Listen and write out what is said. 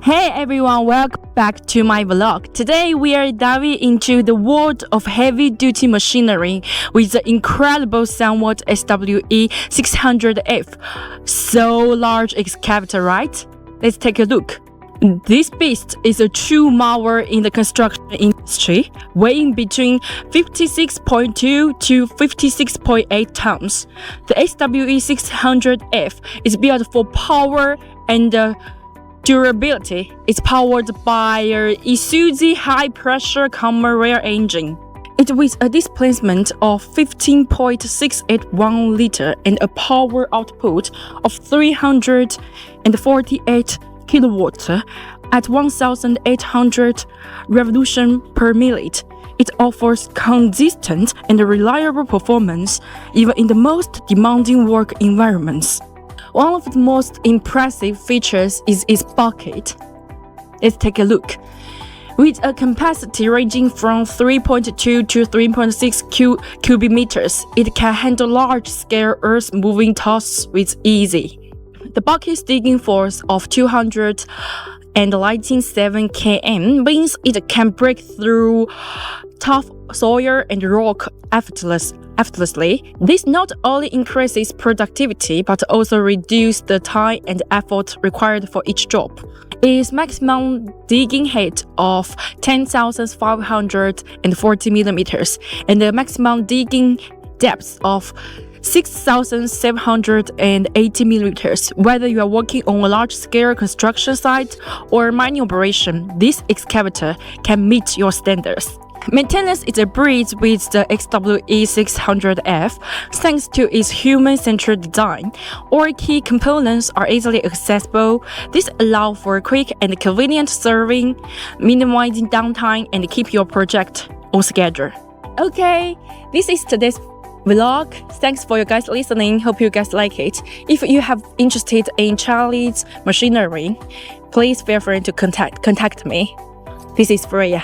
Hey everyone, welcome back to my vlog. Today we are diving into the world of heavy-duty machinery with the incredible SUNWARD SWE600F. So large excavator, right? Let's take a look. This beast is a true marvel in the construction industry, weighing between 56.2 to 56.8 tons. The SWE600F is built for power and durability. It's powered by a ISUZU high-pressure common rail engine. It with a displacement of 15.681 liter and a power output of 348 kilowatts at 1,800 revolutions per minute. It offers consistent and reliable performance even in the most demanding work environments. One of the most impressive features is its bucket. Let's take a look. With a capacity ranging from 3.2 to 3.6 cubic meters, it can handle large-scale earth-moving tasks with ease. The bucket's digging force of 297 km means it can break through tough soil and rock effortlessly. This not only increases productivity but also reduces the time and effort required for each job. Its maximum digging height of 10,540 millimeters and the maximum digging depth of 6,780 millimeters. Whether you are working on a large-scale construction site or mining operation, this excavator can meet your standards. Maintenance is a breeze with the SWE600F thanks to its human-centered design. All key components are easily accessible. This allows for quick and convenient serving, minimizing downtime, and keep your project on schedule. Okay, this is today's vlog. Thanks for you guys listening. Hope you guys like it. If you have interested in Charlie's machinery, please feel free to contact me. This is Fraya.